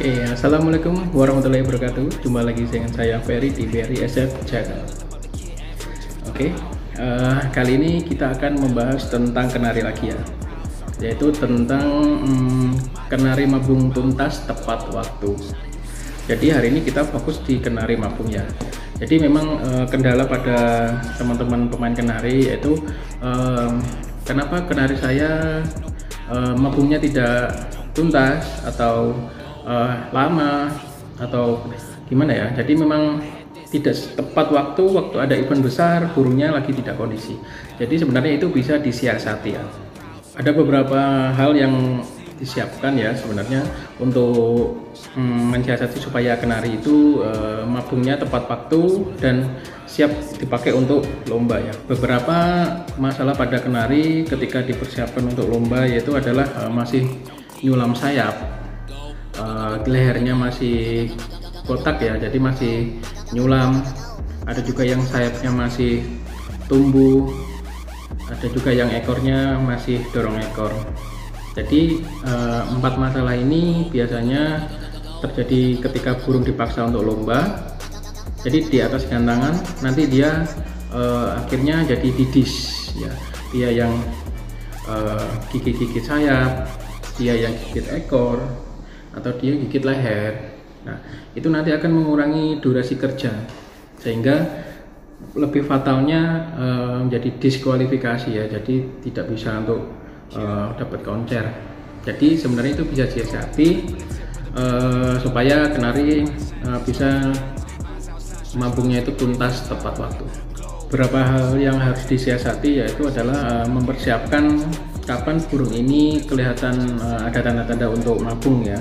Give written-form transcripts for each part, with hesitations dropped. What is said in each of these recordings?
Assalamualaikum warahmatullahi wabarakatuh. Jumpa lagi dengan saya Ferry di Ferry SF Channel. Kali ini kita akan membahas tentang kenari lagi ya, yaitu tentang kenari mabung tuntas tepat waktu. Jadi hari ini kita fokus di kenari mabung ya. Jadi memang kendala pada teman-teman pemain kenari yaitu kenapa kenari saya mabungnya tidak tuntas atau lama atau gimana ya. Jadi memang tidak tepat waktu ada event besar, burungnya lagi tidak kondisi. Jadi sebenarnya itu bisa disiasati ya. Ada beberapa hal yang disiapkan ya sebenarnya untuk mensiasati supaya kenari itu mabungnya tepat waktu dan siap dipakai untuk lomba ya. Beberapa masalah pada kenari ketika dipersiapkan untuk lomba yaitu adalah masih nyulam sayap. Lehernya masih kotak ya, jadi masih nyulam. Ada juga yang sayapnya masih tumbuh, ada juga yang ekornya masih dorong ekor. Jadi 4 masalah ini biasanya terjadi ketika burung dipaksa untuk lomba. Jadi di atas gantangan nanti dia akhirnya jadi didis ya, dia yang gigit-gigit sayap, dia yang gigit ekor, atau dia gigit leher. Nah, itu nanti akan mengurangi durasi kerja sehingga lebih fatalnya menjadi diskualifikasi ya. Jadi tidak bisa untuk dapat koncer. Jadi sebenarnya itu bisa disiasati supaya kenari bisa mabungnya itu tuntas tepat waktu. Beberapa hal yang harus disiasati yaitu adalah mempersiapkan kapan burung ini kelihatan ada tanda-tanda untuk mabung ya.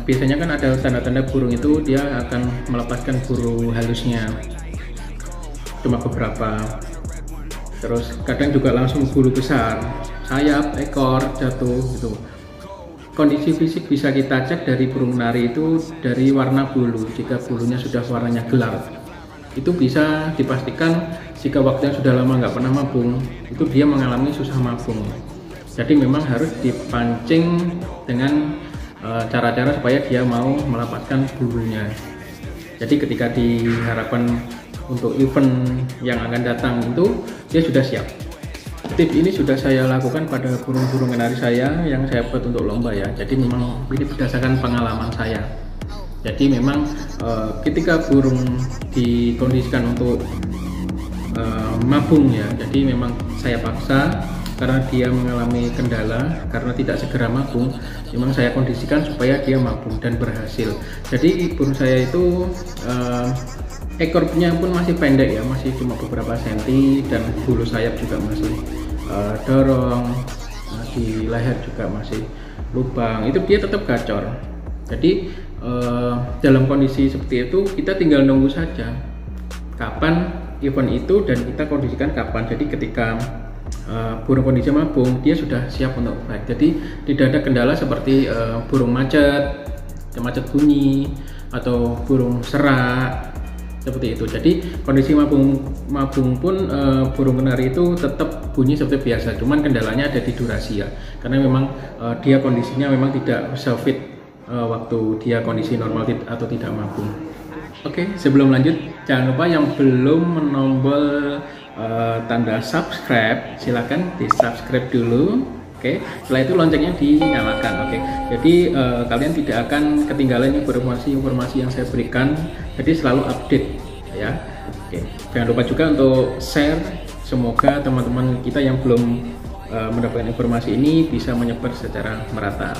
Biasanya kan ada tanda-tanda burung itu dia akan melepaskan buru halusnya cuma beberapa, terus kadang juga langsung buru besar, sayap, ekor jatuh gitu. Kondisi fisik bisa kita cek dari burung kenari itu dari warna bulu. Jika bulunya sudah warnanya gelap, itu bisa dipastikan jika waktunya sudah lama nggak pernah mabung, itu dia mengalami susah mabung. Jadi memang harus dipancing dengan cara-cara supaya dia mau melepaskan bulunya. Jadi ketika diharapkan untuk event yang akan datang itu dia sudah siap. Tip ini sudah saya lakukan pada burung-burung kenari saya yang saya buat untuk lomba ya. Jadi memang ini berdasarkan pengalaman saya. Jadi memang ketika burung dikondisikan untuk mabung ya, jadi memang saya paksa karena dia mengalami kendala karena tidak segera mabung. Memang saya kondisikan supaya dia mabung dan berhasil. Jadi burung saya itu ekornya pun masih pendek ya, masih cuma beberapa senti, dan bulu sayap juga masih dorong, di leher juga masih lubang. Itu dia tetap gacor. Jadi dalam kondisi seperti itu kita tinggal nunggu saja kapan event itu dan kita kondisikan kapan. Jadi ketika burung kondisi mabung dia sudah siap untuk fight. Jadi tidak ada kendala seperti burung macet bunyi atau burung serak seperti itu. Jadi kondisi mabung pun burung kenari itu tetap bunyi seperti biasa, cuman kendalanya ada di durasi ya, karena memang dia kondisinya memang tidak bisa fit waktu dia kondisi normal atau tidak mabung. Sebelum lanjut, jangan lupa yang belum menombol tanda subscribe, silakan di subscribe dulu. Setelah itu loncengnya dinyalakan. Jadi kalian tidak akan ketinggalan informasi yang saya berikan, jadi selalu update ya. Jangan lupa juga untuk share, semoga teman-teman kita yang belum mendapatkan informasi ini bisa menyebar secara merata.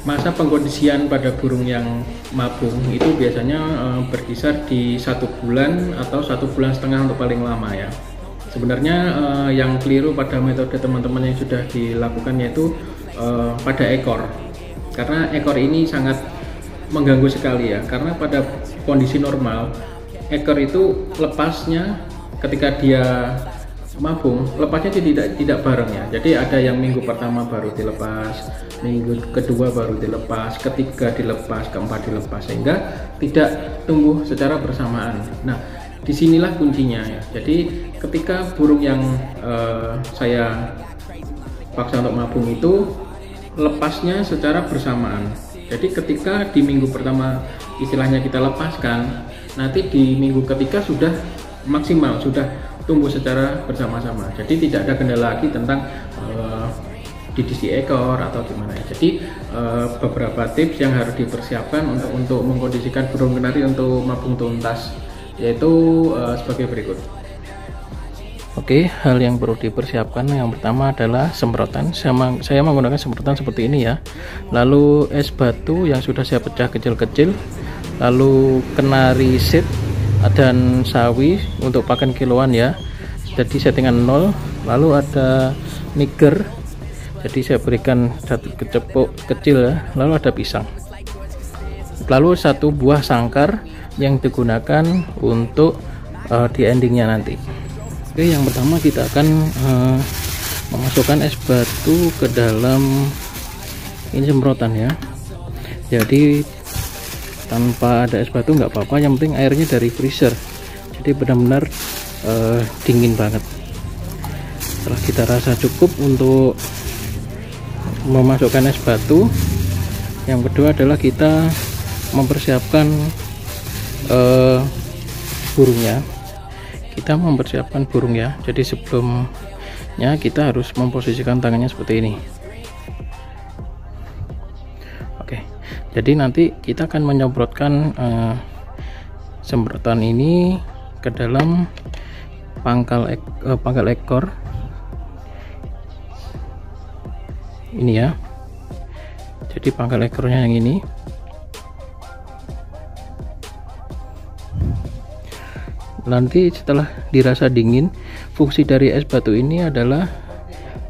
Masa pengkondisian pada burung yang mabung itu biasanya berkisar di 1 bulan atau 1,5 bulan untuk paling lama ya. Sebenarnya yang keliru pada metode teman-teman yang sudah dilakukan yaitu pada ekor, karena ekor ini sangat mengganggu sekali ya. Karena pada kondisi normal ekor itu lepasnya ketika dia mabung, lepasnya tidak bareng ya. Jadi ada yang minggu pertama baru dilepas, minggu kedua baru dilepas, ketiga dilepas, keempat dilepas, sehingga tidak tumbuh secara bersamaan. Nah, disinilah kuncinya ya. Jadi ketika burung yang saya paksa untuk mabung itu lepasnya secara bersamaan. Jadi ketika di minggu pertama istilahnya kita lepaskan, nanti di minggu ketiga sudah maksimal, sudah tumbuh secara bersama-sama. Jadi tidak ada kendala lagi tentang didisi ekor atau gimana ya. Jadi beberapa tips yang harus dipersiapkan untuk mengkondisikan burung kenari untuk mabung tuntas, yaitu sebagai berikut. Oke, hal yang perlu dipersiapkan yang pertama adalah semprotan. Saya menggunakan semprotan seperti ini ya. Lalu es batu yang sudah saya pecah kecil-kecil, lalu kenari seed dan sawi untuk pakan kiloan ya. Jadi settingan 0. Lalu ada niger. Jadi saya berikan satu kecepuk kecil ya. Lalu ada pisang. Lalu satu buah sangkar yang digunakan untuk di endingnya nanti. Oke, yang pertama kita akan memasukkan es batu ke dalam ini semprotan ya. Jadi tanpa ada es batu nggak apa-apa, yang penting airnya dari freezer, jadi benar-benar dingin banget. Setelah kita rasa cukup untuk memasukkan es batu, yang kedua adalah kita mempersiapkan burungnya. Kita mempersiapkan burung ya. Jadi sebelumnya kita harus memposisikan tangannya seperti ini. Oke, jadi nanti kita akan menyemprotkan semprotan ini ke dalam pangkal ekor ini ya. Jadi pangkal ekornya yang ini. Nanti setelah dirasa dingin, fungsi dari es batu ini adalah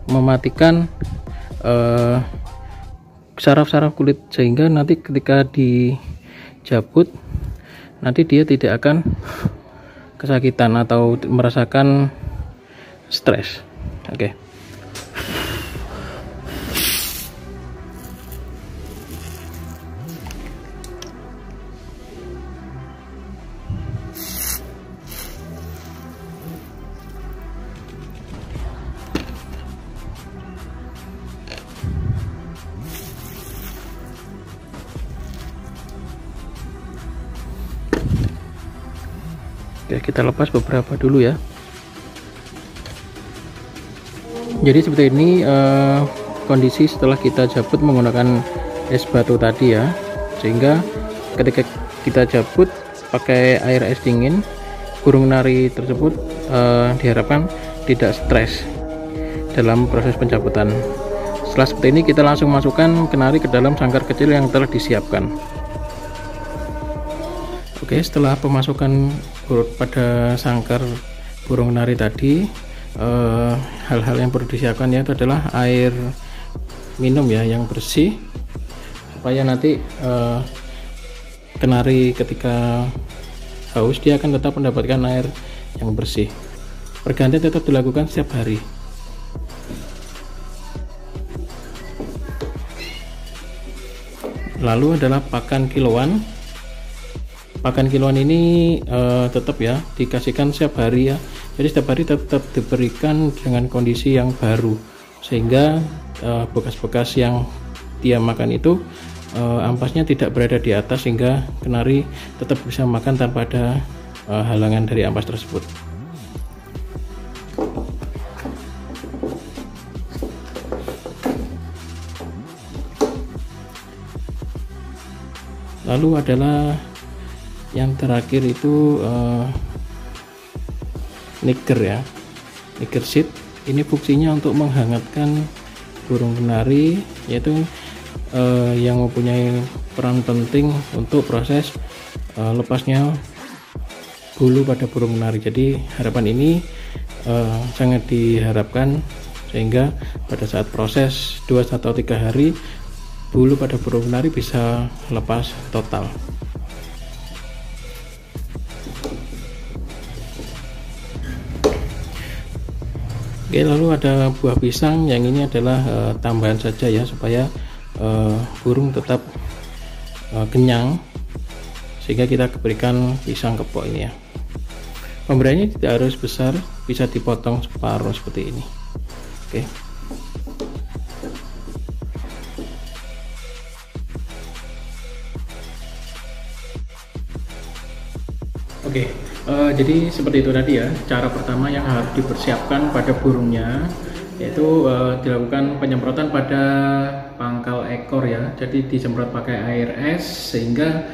mematikan saraf-saraf kulit, sehingga nanti ketika dijabut nanti dia tidak akan kesakitan atau merasakan stres. Oke. Oke, kita lepas beberapa dulu ya. Jadi seperti ini kondisi setelah kita jabut menggunakan es batu tadi ya, sehingga ketika kita jabut pakai air es dingin, burung kenari tersebut diharapkan tidak stres dalam proses pencabutan. Setelah seperti ini kita langsung masukkan kenari ke dalam sangkar kecil yang telah disiapkan. Oke, setelah pemasukan pada sangkar burung kenari tadi, hal-hal yang perlu disiapkan ya, itu adalah air minum ya yang bersih, supaya nanti kenari ketika haus dia akan tetap mendapatkan air yang bersih. Pergantian tetap dilakukan setiap hari. Lalu adalah pakan kiloan. Pakan kiloan ini tetap ya dikasihkan setiap hari ya. Jadi setiap hari tetap diberikan dengan kondisi yang baru, sehingga bekas-bekas yang dia makan itu ampasnya tidak berada di atas, sehingga kenari tetap bisa makan tanpa ada halangan dari ampas tersebut. Lalu adalah yang terakhir itu niger ya, niger seed. Ini fungsinya untuk menghangatkan burung kenari, yaitu yang mempunyai peran penting untuk proses lepasnya bulu pada burung kenari. Jadi harapan ini sangat diharapkan, sehingga pada saat proses 2 atau 3 hari bulu pada burung kenari bisa lepas total. Oke, lalu ada buah pisang. Yang ini adalah tambahan saja ya, supaya burung tetap kenyang, sehingga kita berikan pisang kepok ini ya. Pemberiannya tidak harus besar, bisa dipotong separuh seperti ini. Oke. Oke, jadi seperti itu tadi ya. Cara pertama yang harus dipersiapkan pada burungnya yaitu dilakukan penyemprotan pada pangkal ekor ya. Jadi disemprot pakai air es sehingga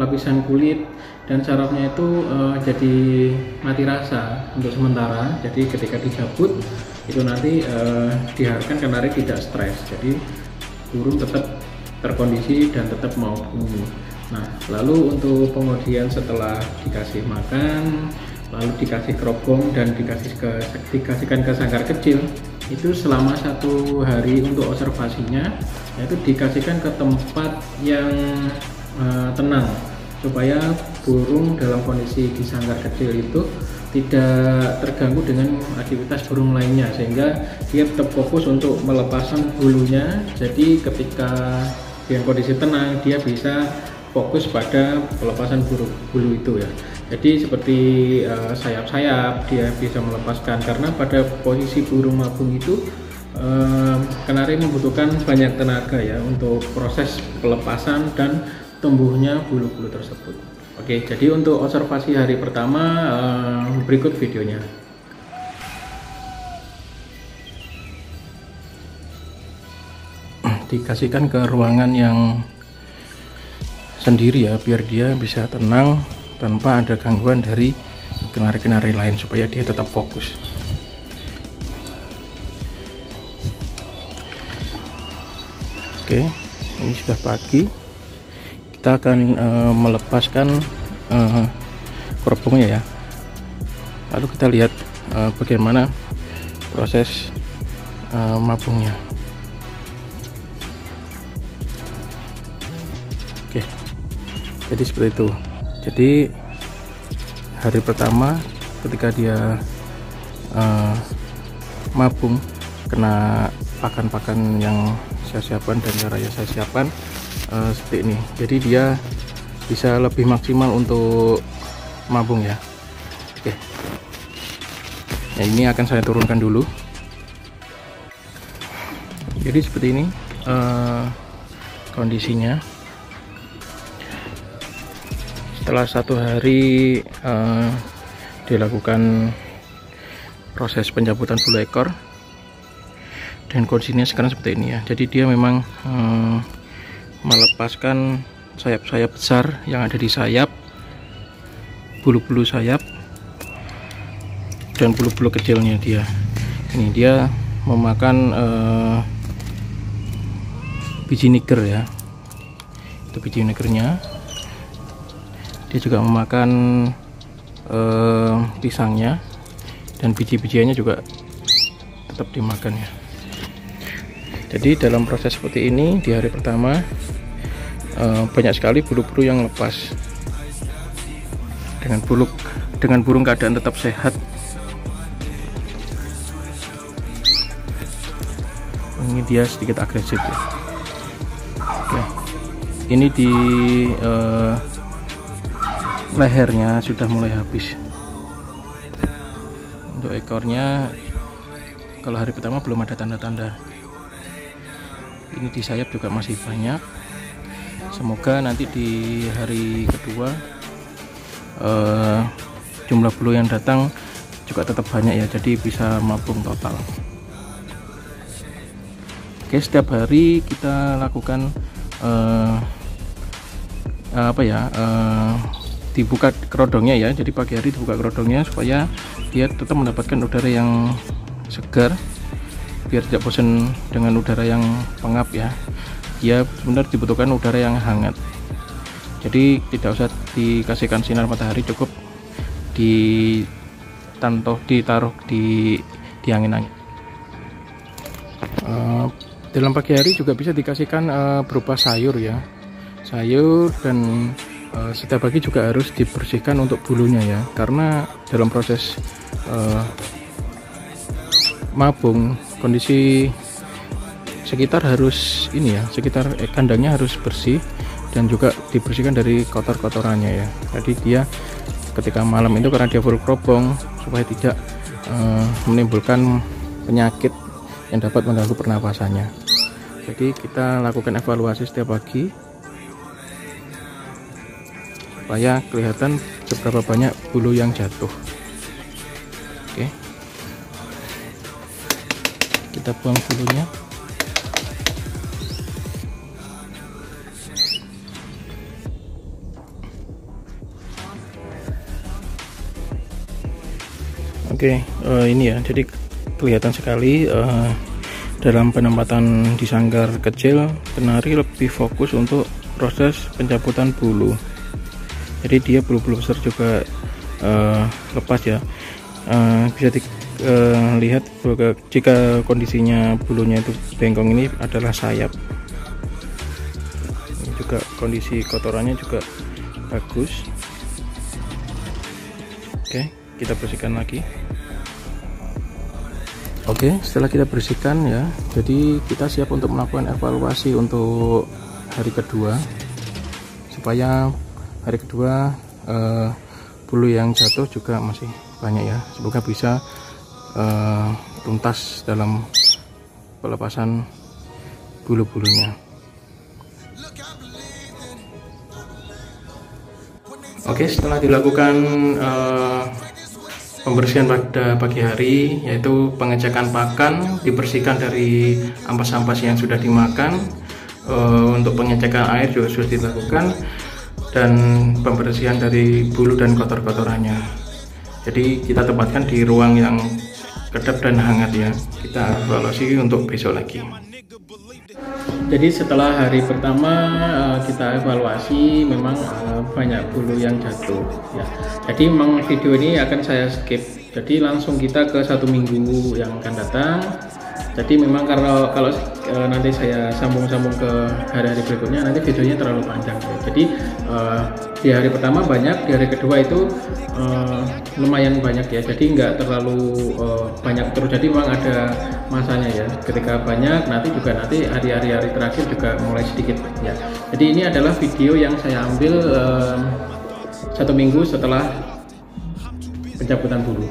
lapisan kulit dan sarafnya itu jadi mati rasa untuk sementara. Jadi ketika dicabut itu nanti diharapkan kenari tidak stres. Jadi burung tetap terkondisi dan tetap mau bunyi. Nah, lalu untuk kemudian setelah dikasih makan, lalu dikasih kerobong dan dikasihkan ke sangkar kecil, itu selama 1 hari untuk observasinya, yaitu dikasihkan ke tempat yang tenang supaya burung dalam kondisi di sangkar kecil itu tidak terganggu dengan aktivitas burung lainnya, sehingga dia tetap fokus untuk melepaskan bulunya. Jadi ketika dengan kondisi tenang dia bisa fokus pada pelepasan bulu itu ya. Jadi seperti sayap-sayap dia bisa melepaskan, karena pada posisi burung mabung itu kenari membutuhkan banyak tenaga ya untuk proses pelepasan dan tumbuhnya bulu-bulu tersebut. Oke, jadi untuk observasi hari pertama berikut videonya. Dikasihkan ke ruangan yang sendiri ya, biar dia bisa tenang tanpa ada gangguan dari kenari-kenari lain supaya dia tetap fokus. Oke, ini sudah pagi. Kita akan melepaskan kerobongnya ya. Lalu kita lihat bagaimana proses mabungnya. Oke, jadi seperti itu. Jadi hari pertama ketika dia mabung kena pakan-pakan yang saya siapkan dan cara yang saya siapkan seperti ini. Jadi dia bisa lebih maksimal untuk mabung ya. Oke, nah ini akan saya turunkan dulu. Jadi seperti ini kondisinya. Setelah 1 hari dilakukan proses pencabutan bulu ekor dan kondisinya sekarang seperti ini ya. Jadi dia memang melepaskan sayap-sayap besar yang ada di sayap, bulu-bulu sayap dan bulu-bulu kecilnya dia. Ini dia memakan biji niger ya. Itu biji nigernya. Dia juga memakan pisangnya dan biji-bijiannya juga tetap dimakan ya. Jadi dalam proses seperti ini di hari pertama banyak sekali bulu-bulu yang lepas. Dengan burung keadaan tetap sehat. Ini dia sedikit agresif ya. Oke. Ini di lehernya sudah mulai habis. Untuk ekornya kalau hari pertama belum ada tanda-tanda. Ini di sayap juga masih banyak. Semoga nanti di hari kedua jumlah bulu yang datang juga tetap banyak ya, jadi bisa mabung total. Oke, setiap hari kita lakukan dibuka kerodongnya ya. Jadi pagi hari dibuka kerodongnya supaya dia tetap mendapatkan udara yang segar, biar tidak bosan dengan udara yang pengap ya. Dia benar dibutuhkan udara yang hangat. Jadi tidak usah dikasihkan sinar matahari, cukup ditaruh di angin-angin. Dalam pagi hari juga bisa dikasihkan berupa sayur ya, sayur, dan setiap pagi juga harus dibersihkan untuk bulunya ya, karena dalam proses mabung kondisi sekitar harus ini ya, sekitar kandangnya harus bersih dan juga dibersihkan dari kotor-kotorannya ya. Jadi dia ketika malam itu karena dia full kerobong supaya tidak menimbulkan penyakit yang dapat mengganggu pernapasannya. Jadi kita lakukan evaluasi setiap pagi supaya kelihatan seberapa banyak bulu yang jatuh. Oke, kita buang bulunya. Oke, ini ya, jadi kelihatan sekali dalam penempatan di sanggar kecil, penari lebih fokus untuk proses pencabutan bulu. Jadi dia bulu-bulu besar juga lepas ya. Bisa dilihat jika kondisinya bulunya itu bengkong, ini adalah sayap. Ini juga kondisi kotorannya juga bagus. Oke, kita bersihkan lagi. Oke, setelah kita bersihkan ya, jadi kita siap untuk melakukan evaluasi untuk hari kedua, supaya hari kedua bulu yang jatuh juga masih banyak ya. Semoga bisa tuntas dalam pelepasan bulu-bulunya. Oke, setelah dilakukan pembersihan pada pagi hari, yaitu pengecekan pakan, dibersihkan dari ampas-ampas yang sudah dimakan, untuk pengecekan air juga sudah dilakukan, dan pembersihan dari bulu dan kotor-kotorannya. Jadi kita tempatkan di ruang yang kedap dan hangat ya. Kita evaluasi untuk besok lagi. Jadi setelah hari pertama kita evaluasi, memang banyak bulu yang jatuh ya. Jadi memang video ini akan saya skip, jadi langsung kita ke 1 minggu yang akan datang. Jadi memang kalau nanti saya sambung-sambung ke hari-hari berikutnya, nanti videonya terlalu panjang ya. Jadi di hari pertama banyak, di hari kedua itu lumayan banyak ya, jadi nggak terlalu banyak terus. Jadi memang ada masanya ya, ketika banyak nanti hari-hari terakhir juga mulai sedikit ya. Jadi ini adalah video yang saya ambil 1 minggu setelah pencabutan bulu.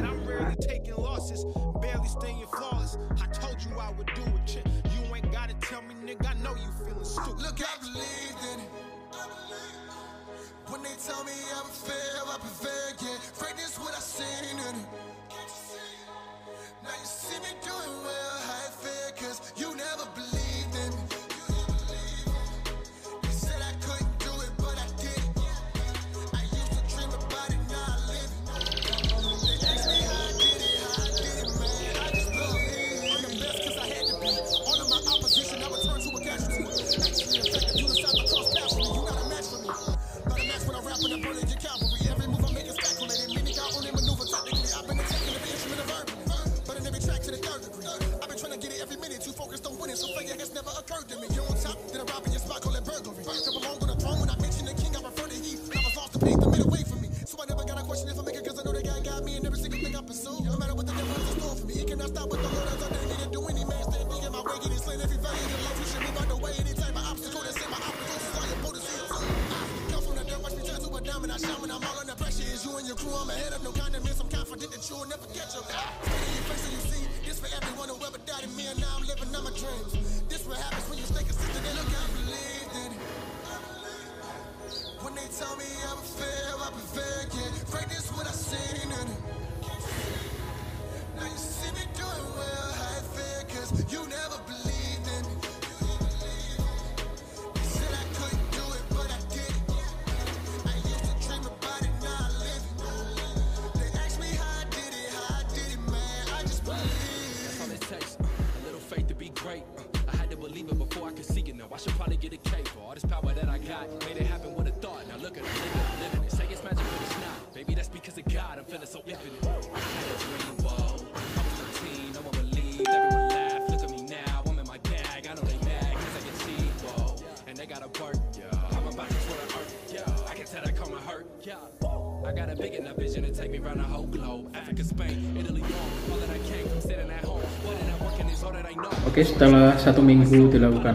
Oke, setelah 1 minggu dilakukan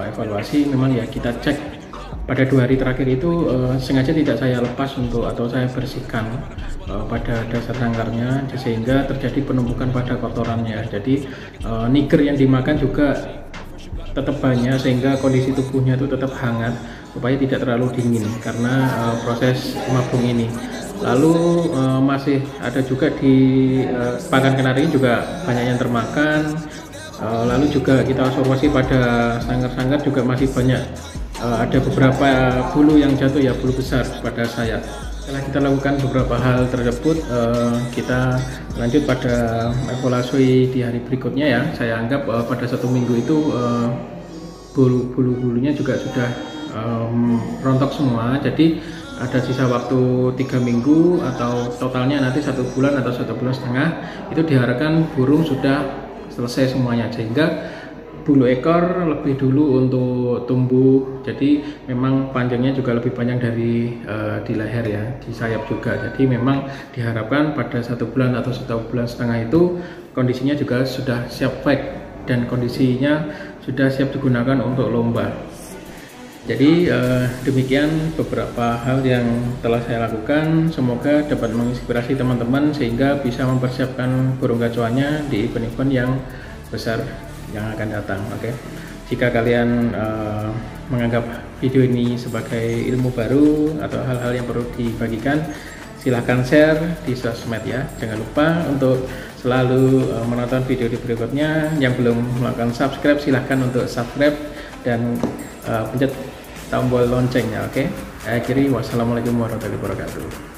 evaluasi, memang ya kita cek pada 2 hari terakhir itu sengaja tidak saya lepas atau saya bersihkan pada dasar sangkarnya, sehingga terjadi penumpukan pada kotorannya. Jadi niger yang dimakan juga tetap banyak, sehingga kondisi tubuhnya itu tetap hangat supaya tidak terlalu dingin karena proses mabung ini. Lalu masih ada juga di pakan kenari juga banyak yang termakan. Lalu juga kita observasi pada sangkar-sangkar juga masih banyak ada beberapa bulu yang jatuh ya, bulu besar pada sayap. Setelah kita lakukan beberapa hal tersebut, kita lanjut pada evaluasi di hari berikutnya ya. Saya anggap pada 1 minggu itu bulu-bulunya juga sudah rontok semua. Jadi ada sisa waktu 3 minggu atau totalnya nanti 1 bulan atau 1,5 bulan itu diharapkan burung sudah selesai semuanya, sehingga bulu ekor lebih dulu untuk tumbuh. Jadi memang panjangnya juga lebih panjang dari di leher ya, di sayap juga. Jadi memang diharapkan pada 1 bulan atau 1,5 bulan itu kondisinya juga sudah siap pack dan kondisinya sudah siap digunakan untuk lomba. Jadi demikian beberapa hal yang telah saya lakukan. Semoga dapat menginspirasi teman-teman sehingga bisa mempersiapkan burung gacuannya di event-event yang besar yang akan datang. Oke. Jika kalian menganggap video ini sebagai ilmu baru atau hal-hal yang perlu dibagikan, silahkan share di sosmed ya. Jangan lupa untuk selalu menonton video di berikutnya. Yang belum melakukan subscribe, silahkan untuk subscribe dan pencet tombol loncengnya. Oke. Akhiri, wassalamualaikum warahmatullahi wabarakatuh.